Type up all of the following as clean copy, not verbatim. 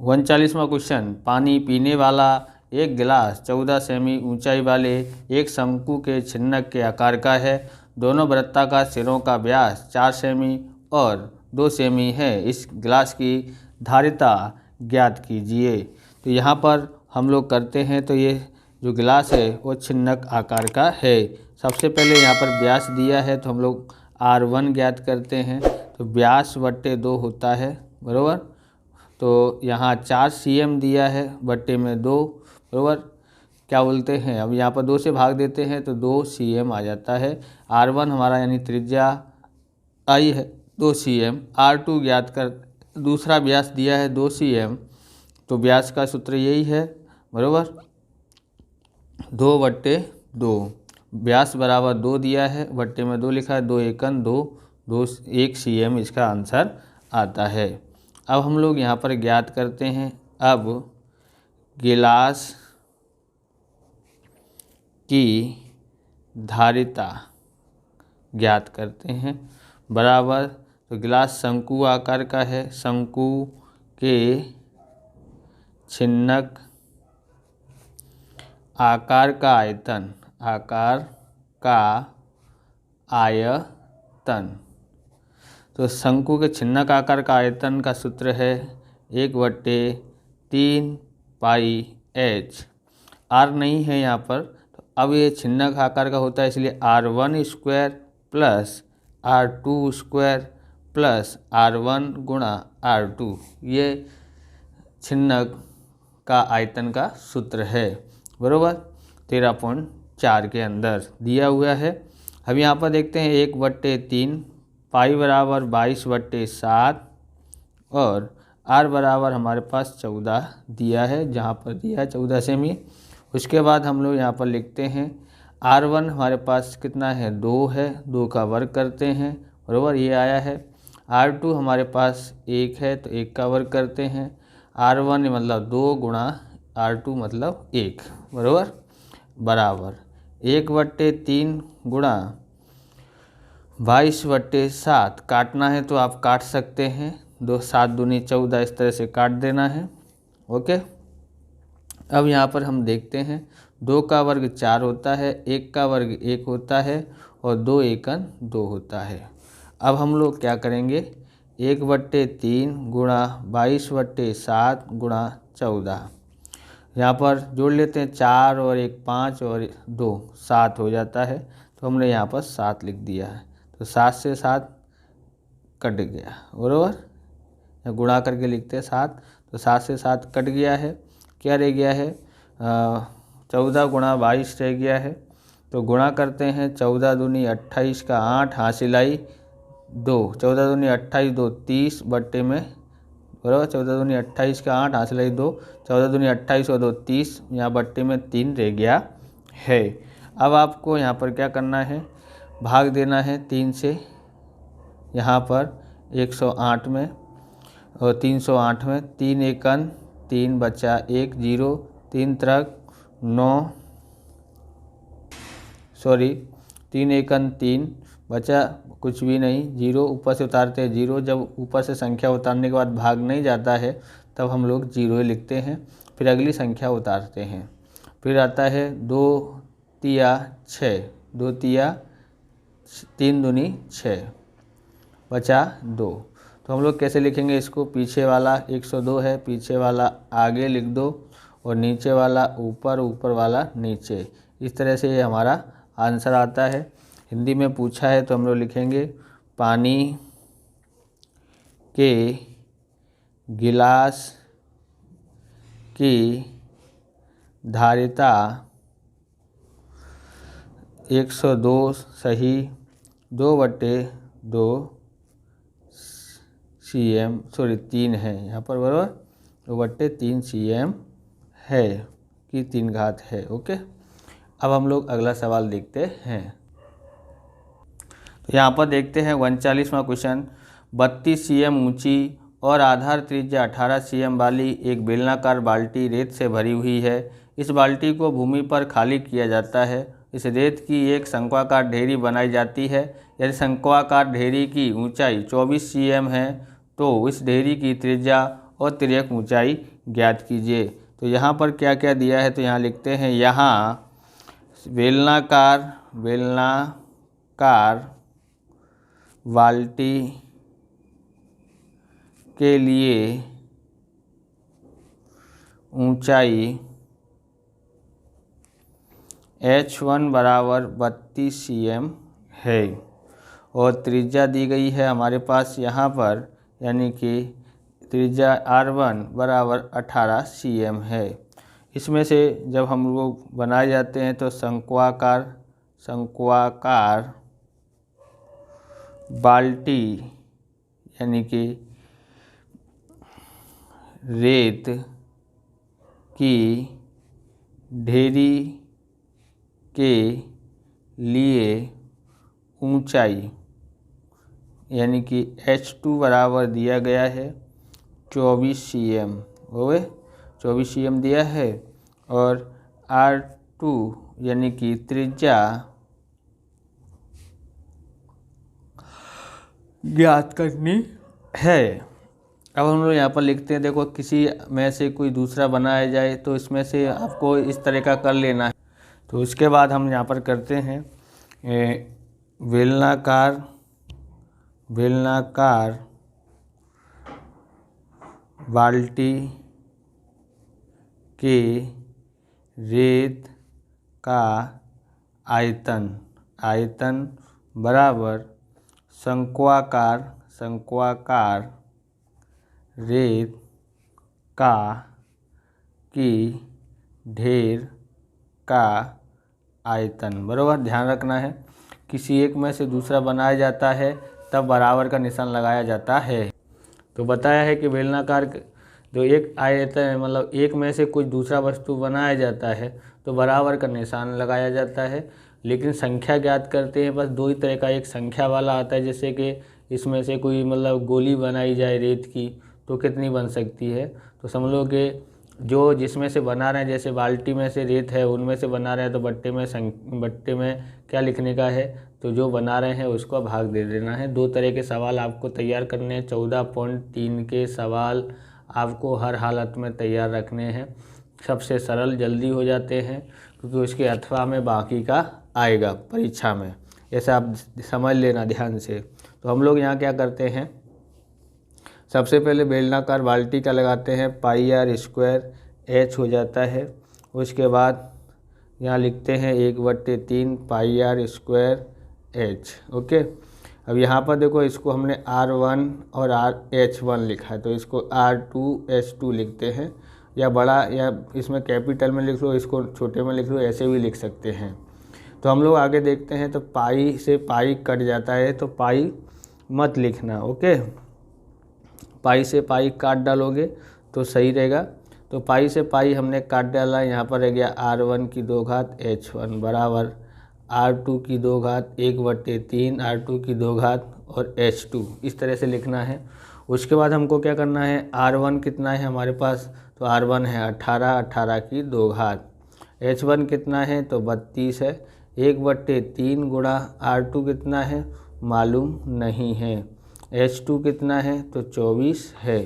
39वां question, पानी पीने वाला एक गिलास 14 सेमी ऊंचाई वाले एक शंकु के छिन्नक के आकार का है। दोनों वृत्ताकार सिरों का व्यास 4 सेमी और 2 सेमी है। इस गिलास की धारिता ज्ञात कीजिए। तो यहाँ पर हम लोग करते हैं, तो ये जो गिलास है वो छिन्नक आकार का है। सबसे पहले यहाँ पर व्यास दिया है तो हम लोग R1 ज्ञात करते हैं। तो व्यास बट्टे 2 होता है, बराबर। तो यहाँ 4 cm दिया है, बट्टे में 2, बराबर। क्या बोलते हैं, अब यहाँ पर 2 से भाग देते हैं तो 2 cm आ जाता है। R1 हमारा यानी त्रिज्या आई है 2 cm। R2 ज्ञात कर, दूसरा व्यास दिया है 2 cm। तो व्यास का सूत्र यही है, बराबर, 2/2। व्यास बराबर 2 दिया है, बट्टे में 2 लिखा है, 2 एकन 2, 1 cm इसका आंसर आता है। अब हम लोग यहाँ पर ज्ञात करते हैं, अब गिलास की धारिता ज्ञात करते हैं, बराबर। तो गिलास शंकु आकार का है, शंकु के छिन्नक आकार का आयतन, आकार का आयतन। तो शंकु के छिन्नक आकार का आयतन का सूत्र है 1/3 पाई h। r नहीं है यहाँ पर, तो अब ये छिन्नक आकार का होता है, इसलिए r1 square plus r2 square plus r1 गुणा r2, ये छिन्नक का आयतन का सूत्र है, बराबर। 13.4 के अंदर दिया हुआ है। अब यहाँ पर देखते हैं 1/3 पाई बराबर 22/7 और r बराबर हमारे पास 14 दिया है, जहाँ पर दिया है 14 सेमी। उसके बाद हम लोग यहाँ पर लिखते हैं r1 हमारे पास कितना है, 2 है, 2 का वर्ग करते हैं, बराबर, ये आया है। r2 हमारे पास 1 है तो 1 का वर्ग करते हैं। r1 मतलब 2 गुणा r2 मतलब 1, बराबर, बराबर 1/3 गुणा 22/7। काटना है तो आप काट सकते हैं, 2 7 दूनी 14, इस तरह से काट देना है, ओके। अब यहाँ पर हम देखते हैं 2 का वर्ग 4 होता है, 1 का वर्ग 1 होता है और 2 एकन 2 होता है। अब हम लोग क्या करेंगे, 1/3 गुणा 22/7 गुणा 14, यहाँ पर जोड़ लेते हैं, 4 और 1 5 और 2 7 हो जाता है। तो हमने यहाँ पर 7 लिख दिया है, तो 7 से 7 कट गया, बराबर, गुणा करके लिखते हैं 7, तो 7 से 7 कट गया है। क्या रह गया है, 14 गुणा 22 रह गया है। तो गुणा करते हैं, 14 दूनी 28 का 8, हासिल आई 2, 14 दूनी 28, 2 30 बट्टे में, बराबर, 14 दूनी 28 का 8, हासिल आई 2, 14 दूनी 28 और 2 30, यहाँ बट्टे में 3 रह गया है। अब आपको यहाँ पर क्या करना है, भाग देना है 3 से, यहाँ पर 108 में और 308 में, 3 एकन 3 बचा 1 0, 3 त्रिक 9, सॉरी 3 एकन 3 बचा कुछ भी नहीं, 0 ऊपर से उतारते हैं 0। जब ऊपर से संख्या उतारने के बाद भाग नहीं जाता है तब हम लोग 0 लिखते हैं, फिर अगली संख्या उतारते हैं। फिर आता है 2 तिया 6, 2 तिया 3 दूनी 6 बचा 2। तो हम लोग कैसे लिखेंगे इसको, पीछे वाला 102 है, पीछे वाला आगे लिख दो और नीचे वाला ऊपर, ऊपर वाला नीचे। इस तरह से ये हमारा आंसर आता है। हिंदी में पूछा है तो हम लोग लिखेंगे पानी के गिलास की धारिता 102 सही 2/2 cm, सॉरी 3 है यहाँ पर, बराबर, 2/3 cm है कि 3 घात है, ओके। अब हम लोग अगला सवाल देखते हैं। तो यहाँ पर देखते हैं 39वां क्वेश्चन, 32 cm ऊंची और आधार त्रिज्या 18 cm वाली एक बेलनाकार बाल्टी रेत से भरी हुई है। इस बाल्टी को भूमि पर खाली किया जाता है। इस रेत की एक शंक्वाकार ढेरी बनाई जाती है। यदि शंक्वाकार ढेरी की ऊंचाई 24 cm है तो इस ढेरी की त्रिज्या और तिर्यक ऊंचाई ज्ञात कीजिए। तो यहाँ पर क्या क्या दिया है, तो यहाँ लिखते हैं, यहाँ बेलनाकार बाल्टी के लिए ऊंचाई H1 बराबर 32 cm है और त्रिज्या दी गई है हमारे पास यहाँ पर, यानी कि त्रिज्या R1 बराबर 18 cm है। इसमें से जब हम लोग बनाए जाते हैं तो शंक्वाकार बाल्टी यानी कि रेत की ढेरी के लिए ऊंचाई यानी कि H2 बराबर दिया गया है 24 cm, ओए 24 cm दिया है, और R2 यानी कि त्रिज्या ज्ञात करनी है। अब हम लोग यहाँ पर लिखते हैं, देखो किसी में से कोई दूसरा बनाया जाए तो इसमें से आपको इस तरह का कर लेना है। तो उसके बाद हम यहाँ पर करते हैं बेलनाकार बाल्टी के रेत का आयतन बराबर शंक्वाकार रेत की ढेर का आयतन बराबर। ध्यान रखना है, किसी एक में से दूसरा बनाया जाता है तब बराबर का निशान लगाया जाता है। तो बताया है कि बेलनाकार जो एक आयतन है, मतलब एक में से कुछ दूसरा वस्तु बनाया जाता है तो बराबर का निशान लगाया जाता है। लेकिन संख्या ज्ञात करते हैं, बस दो ही तरह का, एक संख्या वाला आता है, जैसे कि इसमें से कोई मतलब गोली बनाई जाए रेत की तो कितनी बन सकती है, तो समझ लो कि जो जिसमें से बना रहे हैं, जैसे बाल्टी में से रेत है उनमें से बना रहे हैं तो बट्टे में क्या लिखने का है, तो जो बना रहे हैं उसको भाग दे देना है। दो तरह के सवाल आपको तैयार करने हैं। 14.3 के सवाल आपको हर हालत में तैयार रखने हैं। सबसे सरल जल्दी हो जाते हैं क्योंकि उसके अथवा में बाकी का आएगा परीक्षा में, ऐसा आप समझ लेना ध्यान से। तो हम लोग यहाँ क्या करते हैं, सबसे पहले बेलनाकार बाल्टी का लगाते हैं, πr² h हो जाता है। उसके बाद यहाँ लिखते हैं 1/3 πr² h। ओके, अब यहाँ पर देखो, इसको हमने R1 और RH1 लिखा है तो इसको R2 H2 लिखते हैं, या बड़ा या इसमें कैपिटल में लिख लो, इसको छोटे में लिख लो, ऐसे भी लिख सकते हैं। तो हम लोग आगे देखते हैं, तो पाई से पाई कट जाता है तो पाई मत लिखना। ओके, पाई से पाई काट डालोगे तो सही रहेगा। तो पाई से पाई हमने काट डाला, यहाँ पर रह गया R1 की 2 घात H1 बराबर R2 की 2 घात 1/3 R2 की 2 घात और H2, इस तरह से लिखना है। उसके बाद हमको क्या करना है, R1 कितना है हमारे पास, तो R1 है 18 की 2 घात, H1 कितना है तो 32 है, 1/3 गुणा R2 कितना है मालूम नहीं है, H2 कितना है तो 24 है।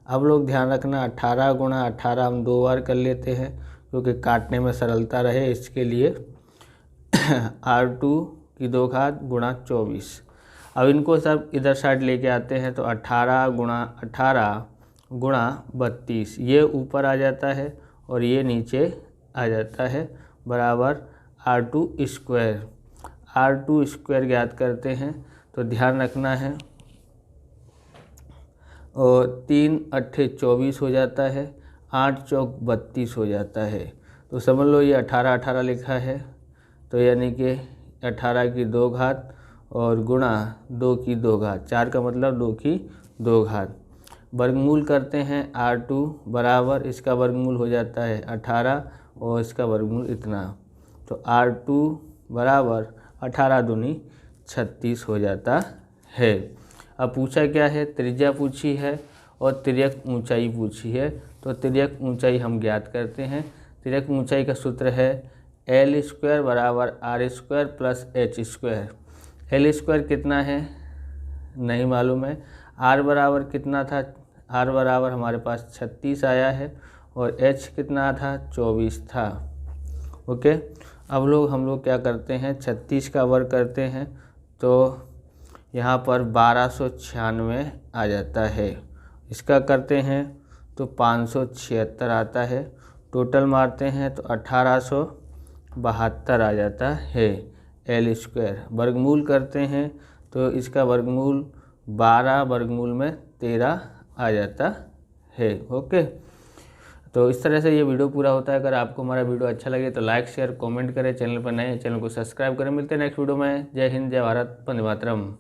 अब लोग ध्यान रखना, 18 गुणा 18 हम 2 बार कर लेते हैं क्योंकि काटने में सरलता रहे, इसके लिए R2 की 2 घात गुणा 24। अब इनको सब इधर साइड लेके आते हैं तो 18 गुणा 32, ये ऊपर आ जाता है और ये नीचे आ जाता है बराबर R2²। R2² ज्ञात करते हैं तो ध्यान रखना है, और 3 8 24 हो जाता है, 8 चौक 32 हो जाता है। तो समझ लो ये 18 लिखा है, तो यानी कि 18 की 2 घात और गुणा 2 की 2 घात, 4 का मतलब 2 की 2 घात। वर्गमूल करते हैं, R2 बराबर इसका वर्गमूल हो जाता है 18 और इसका वर्गमूल इतना, तो R2 बराबर 18 दूनी 36 हो जाता है। अब पूछा क्या है, त्रिज्या पूछी है और तिर्यक ऊंचाई पूछी है। तो तिर्यक ऊंचाई हम ज्ञात करते हैं। तिर्यक ऊंचाई का सूत्र है L² बराबर R² प्लस H²। L² कितना है नहीं मालूम है, R बराबर कितना था R बराबर हमारे पास 36 आया है और H कितना था, 24 था। ओके, अब हम लोग क्या करते हैं, 36 का वर्ग करते हैं तो यहाँ पर 1296 आ जाता है। इसका करते हैं तो 576 आता है। टोटल मारते हैं तो 1872 आ जाता है L स्क्वायर। वर्गमूल करते हैं तो इसका वर्गमूल 12 वर्गमूल में 13 आ जाता है। ओके, तो इस तरह से ये वीडियो पूरा होता है। अगर आपको हमारा वीडियो अच्छा लगे तो लाइक शेयर कमेंट करें, चैनल पर नए हैं चैनल को सब्सक्राइब करें। मिलते हैं नेक्स्ट वीडियो में। जय हिंद, जय भारत, वंदे मातरम।